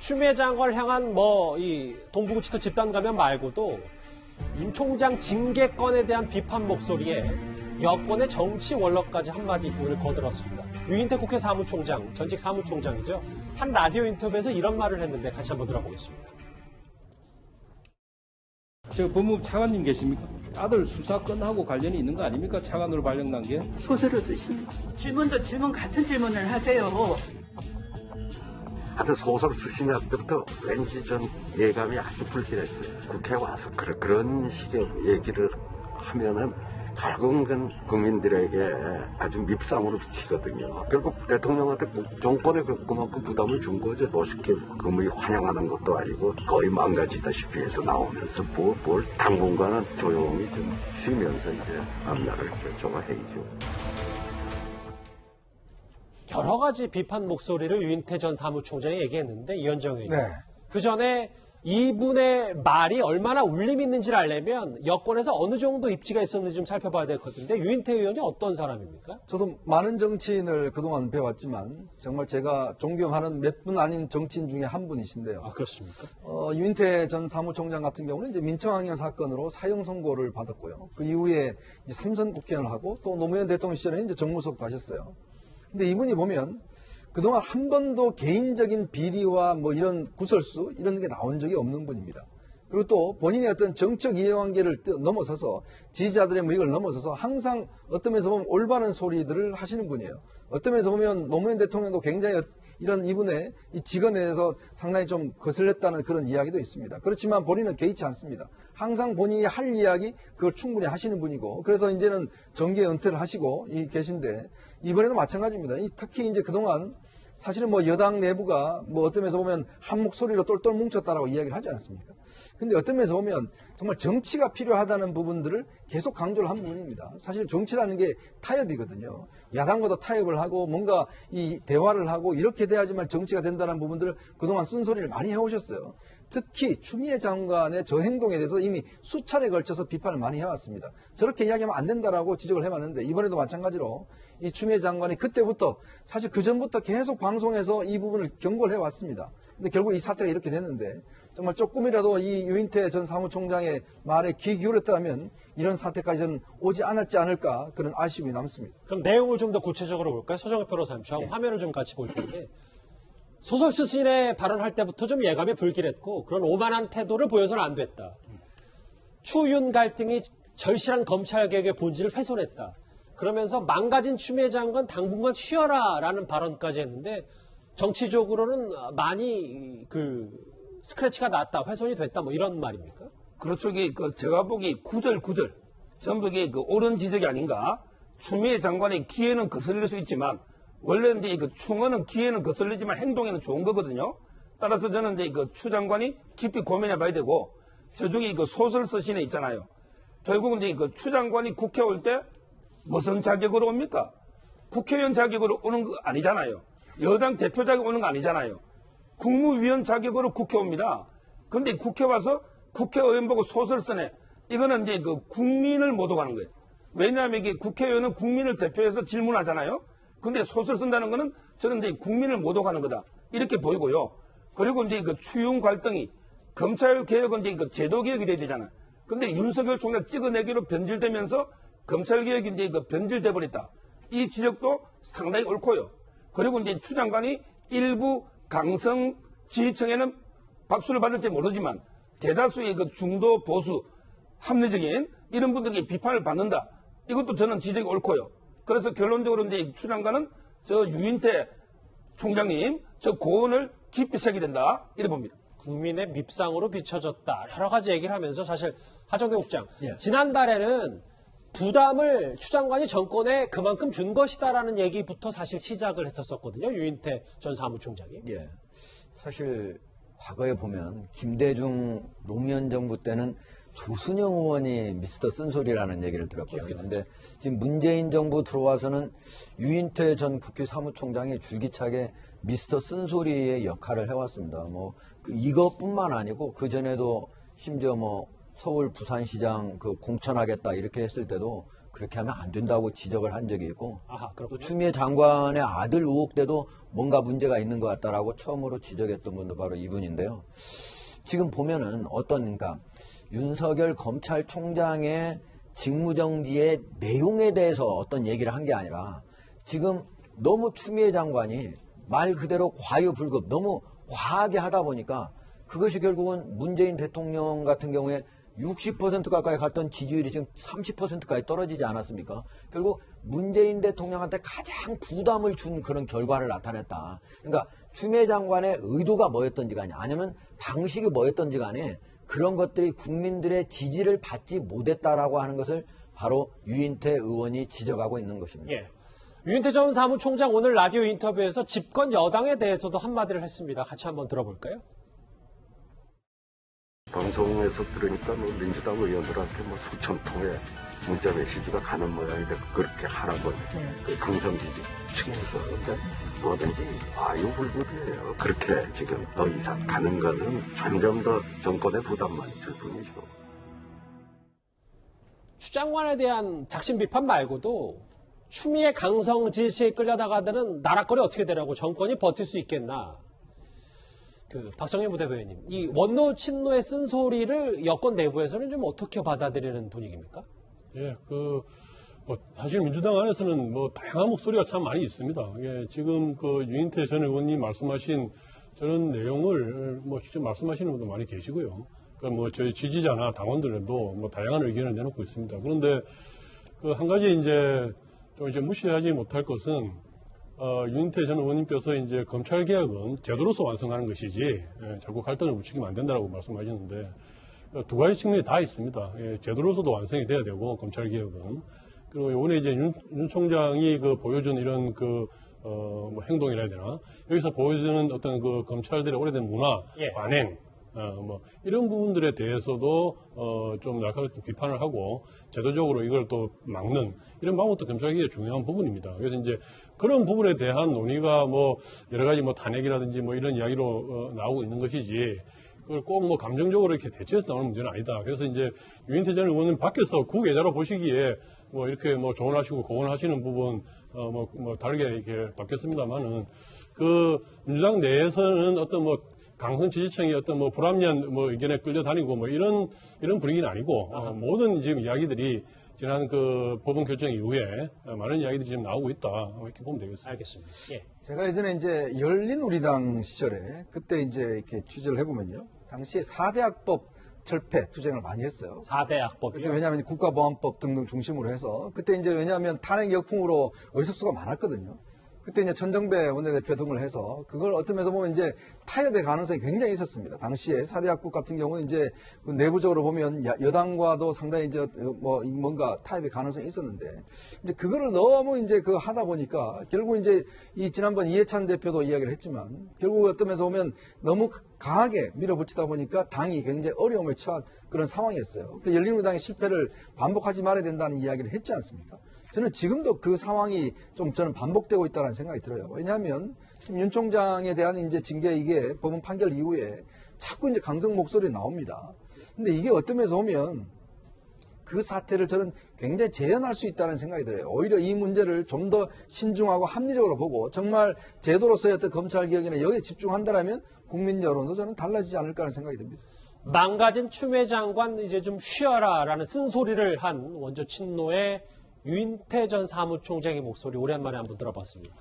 추미애 장관을 향한 이 동부구치소 집단 감염 말고도 임 총장 징계권에 대한 비판 목소리에 여권의 정치 원로까지 한마디 오늘 거들었습니다. 유인태 국회 사무총장, 전직 사무총장이죠. 한 라디오 인터뷰에서 이런 말을 했는데 같이 한번 들어보겠습니다. 저 법무부 차관님 계십니까? 아들 수사 건하고 관련이 있는 거 아닙니까? 차관으로 발령난 게? 소설을 쓰십니다. 질문도 같은 질문을 하세요. 하여튼 소설 쓰시면 때부터 왠지 좀 예감이 아주 불길했어요. 국회에 와서 그런 식의 얘기를 하면은 결국은 국민들에게 아주 밉상으로 비치거든요. 결국 대통령한테 정권에 그만큼 부담을 준 거죠. 멋있게 그분이 환영하는 것도 아니고 거의 망가지다시피 해서 나오면서 뭘 당분간은 조용히 좀 쉬면서 이제 앞날을 결정해야죠. 여러 가지 비판 목소리를 유인태 전 사무총장이 얘기했는데 이현정 의원. 네. 그 전에 이분의 말이 얼마나 울림이 있는지를 알려면 여권에서 어느 정도 입지가 있었는지 좀 살펴봐야 될 것 같은데 유인태 의원이 어떤 사람입니까? 저도 많은 정치인을 그동안 배웠지만 정말 제가 존경하는 몇 분 아닌 정치인 중에 한 분이신데요. 아, 그렇습니까? 유인태 전 사무총장 같은 경우는 이제 민청학년 사건으로 사형 선고를 받았고요. 그 이후에 이제 3선 국회의원을 하고 또 노무현 대통령 시절에 이제 정무수석도 하셨어요. 근데 이분이 보면 그동안 한 번도 개인적인 비리와 이런 구설수 이런 게 나온 적이 없는 분입니다. 그리고 또 본인의 어떤 정책 이해관계를 넘어서서 지지자들의 이걸 넘어서서 항상 어떤 면에서 보면 올바른 소리들을 하시는 분이에요. 어떤 면에서 보면 노무현 대통령도 굉장히 이런 이분의 이 직언에 대해서 상당히 좀 거슬렸다는 그런 이야기도 있습니다. 그렇지만 본인은 개의치 않습니다. 항상 본인이 할 이야기 그걸 충분히 하시는 분이고 그래서 이제는 정계 은퇴를 하시고 계신데 이번에도 마찬가지입니다. 특히 이제 그동안 사실은 여당 내부가 어떤 면에서 보면 한 목소리로 똘똘 뭉쳤다라고 이야기를 하지 않습니까? 근데 어떤 면에서 보면 정말 정치가 필요하다는 부분들을 계속 강조를 한 부분입니다. 사실 정치라는 게 타협이거든요. 야당과도 타협을 하고 뭔가 이 대화를 하고 이렇게 돼야지만 정치가 된다는 부분들을 그동안 쓴소리를 많이 해오셨어요. 특히 추미애 장관의 저 행동에 대해서 이미 수차례 걸쳐서 비판을 많이 해왔습니다. 저렇게 이야기하면 안 된다라고 지적을 해왔는데 이번에도 마찬가지로 이 추미애 장관이 그때부터 사실 그전부터 계속 방송에서 이 부분을 경고를 해왔습니다. 근데 결국 이 사태가 이렇게 됐는데 정말 조금이라도 이 유인태 전 사무총장의 말에 귀 기울였다면 이런 사태까지는 오지 않았지 않을까 그런 아쉬움이 남습니다. 그럼 내용을 좀 더 구체적으로 볼까요? 서정엽 변호사님, 저하고 화면을 좀 같이 볼 텐데 소설 수신에 발언할 때부터 좀 예감이 불길했고 그런 오만한 태도를 보여서는 안 됐다. 추윤 갈등이 절실한 검찰개혁의 본질을 훼손했다. 그러면서 망가진 추미애 장관 당분간 쉬어라라는 발언까지 했는데 정치적으로는 많이 스크래치가 났다, 훼손이 됐다 이런 말입니까? 그렇죠. 제가 보기 구절구절 전부 옳은 지적이 아닌가. 추미애 장관의 기회는 거슬릴 수 있지만 원래 이제 충언은 기회는 거슬리지만 행동에는 좋은 거거든요. 따라서 저는 이제 추 장관이 깊이 고민해 봐야 되고 저중에 소설 쓰신 애 있잖아요. 결국은 이제 추 장관이 국회 올 때 무슨 자격으로 옵니까? 국회의원 자격으로 오는 거 아니잖아요. 여당 대표 자격 오는 거 아니잖아요. 국무위원 자격으로 국회 옵니다. 그런데 국회 와서 국회의원 보고 소설 쓰네. 이거는 이제 국민을 모독하는 거예요. 왜냐하면 이게 국회의원은 국민을 대표해서 질문하잖아요. 근데 소설 쓴다는 거는 저는 이제 국민을 모독하는 거다. 이렇게 보이고요. 그리고 이제 추윤 갈등이 검찰 개혁은 이제 제도 개혁이 돼야 되잖아요. 근데 윤석열 총장 찍어내기로 변질되면서 검찰 개혁이 이제 변질돼 버렸다. 이 지적도 상당히 옳고요. 그리고 이제 추 장관이 일부 강성 지지층에는 박수를 받을지 모르지만 대다수의 중도 보수 합리적인 이런 분들에게 비판을 받는다. 이것도 저는 지적이 옳고요. 그래서 결론적으로 이제 추 장관은 저 유인태 총장님 저 고언을 깊이 새겨야 된다. 이래 봅니다. 국민의 밉상으로 비춰졌다. 여러 가지 얘기를 하면서 사실 하정대 국장 예. 지난달에는 부담을 추 장관이 정권에 그만큼 준 것이다라는 얘기부터 사실 시작을 했었거든요. 유인태 전 사무총장이. 예. 사실 과거에 보면 김대중 노무현 정부 때는 조순영 의원이 미스터 쓴소리라는 얘기를 들었거든요. 그런데 지금 문재인 정부 들어와서는 유인태 전 국회 사무총장이 줄기차게 미스터 쓴소리의 역할을 해왔습니다. 이것뿐만 아니고 그 전에도 심지어 서울 부산시장 그 공천하겠다 이렇게 했을 때도 그렇게 하면 안 된다고 지적을 한 적이 있고 아하, 또 그렇군요. 추미애 장관의 아들 의혹 때도 뭔가 문제가 있는 것 같다라고 처음으로 지적했던 분도 바로 이분인데요. 지금 보면은 그러니까 윤석열 검찰총장의 직무정지의 내용에 대해서 어떤 얘기를 한 게 아니라 지금 너무 추미애 장관이 말 그대로 과유불급 너무 과하게 하다 보니까 그것이 결국은 문재인 대통령 같은 경우에 60% 가까이 갔던 지지율이 지금 30%까지 떨어지지 않았습니까? 결국 문재인 대통령한테 가장 부담을 준 그런 결과를 나타냈다. 그러니까 추미애 장관의 의도가 뭐였던지 간에 아니면 방식이 뭐였던지 간에 그런 것들이 국민들의 지지를 받지 못했다라고 하는 것을 바로 유인태 의원이 지적하고 있는 것입니다. 예. 유인태 전 사무총장 오늘 라디오 인터뷰에서 집권 여당에 대해서도 한마디를 했습니다. 같이 한번 들어볼까요? 방송에서 들으니까 뭐 민주당 의원들한테 뭐 수천 통의 문자 메시지가 가는 모양인데 그렇게 하라고 그 강성 지지 층에서 뭐든지 과유불급이에요. 그렇게 지금 더 이상 가는 거는 점점 더 정권의 부담만 줄 뿐이죠. 추 장관에 대한 작심 비판 말고도 추미애 강성 지시에 끌려다가는 나라거리 어떻게 되라고 정권이 버틸 수 있겠나. 박성현 부대변인님, 이 원노 친노의 쓴소리를 여권 내부에서는 좀 어떻게 받아들이는 분위기입니까? 예, 사실 민주당 안에서는 다양한 목소리가 참 많이 있습니다. 예, 지금 유인태 전 의원님 말씀하신 저런 내용을 직접 말씀하시는 분도 많이 계시고요. 저희 지지자나 당원들도 다양한 의견을 내놓고 있습니다. 그런데 한 가지 이제 무시하지 못할 것은 유인태 전 의원님께서 이제 검찰 개혁은 제도로서 완성하는 것이지 자꾸 갈등을 부추기면 안 된다고 말씀하시는데 두 가지 측면이 다 있습니다. 제도로서도 완성이 돼야 되고 검찰 개혁은 그리고 이번에 이제 윤 총장이 보여준 이런 행동이라 해야 되나 여기서 보여주는 어떤 검찰들의 오래된 문화 예. 관행 이런 부분들에 대해서도 좀 날카롭게 비판을 하고 제도적으로 이걸 또 막는 이런 방법도 검찰개혁의 중요한 부분입니다. 그래서 이제 그런 부분에 대한 논의가 여러 가지 탄핵이라든지 이런 이야기로 나오고 있는 것이지 그걸 꼭 감정적으로 이렇게 대체해서 나오는 문제는 아니다. 그래서 이제 유인태 전 의원은 밖에서 국외자로 보시기에 이렇게 조언하시고 고언하시는 부분 다르게 이렇게 바뀌었습니다만은 민주당 내에서는 어떤 강성 지지층이 어떤 불합리한 의견에 끌려다니고 이런 분위기는 아니고 모든 지금 이야기들이 지난 법원 결정 이후에 많은 이야기들이 지금 나오고 있다 이렇게 보면 되겠습니다. 알겠습니다. 예. 제가 예전에 이제 열린우리당 시절에 그때 이제 이렇게 취재를 해보면요. 당시에 4대 악법 철폐 투쟁을 많이 했어요. 4대 그때 악법이요. 왜냐하면 국가보안법 등등 중심으로 해서 그때 이제 왜냐하면 탄핵 역풍으로 의석수가 많았거든요. 그때 이제 천정배 원내대표 등을 해서 그걸 어떤 면에서 보면 이제 타협의 가능성이 굉장히 있었습니다. 당시에 4대 악법 같은 경우는 이제 내부적으로 보면 여당과도 상당히 이제 뭔가 타협의 가능성이 있었는데 이제 그거를 너무 이제 하다 보니까 결국 이제 지난번 이해찬 대표도 이야기를 했지만 결국 어떤 면에서 보면 너무 강하게 밀어붙이다 보니까 당이 굉장히 어려움에 처한 그런 상황이었어요. 열린우리당의 실패를 반복하지 말아야 된다는 이야기를 했지 않습니까? 저는 지금도 그 상황이 저는 반복되고 있다는 생각이 들어요. 왜냐하면 윤 총장에 대한 이제 징계 이게 법원 판결 이후에 자꾸 이제 강성 목소리 나옵니다. 근데 이게 어떤 면에서 보면 그 사태를 저는 굉장히 재현할 수 있다는 생각이 들어요. 오히려 이 문제를 좀 더 신중하고 합리적으로 보고 정말 제도로서의 어떤 검찰 개혁이나 여기에 집중한다라면 국민 여론도 저는 달라지지 않을까 하는 생각이 듭니다. 망가진 추미애 장관 이제 좀 쉬어라라는 쓴소리를 한 원조 친노의 유인태 전 사무총장의 목소리 오랜만에 한번 들어봤습니다.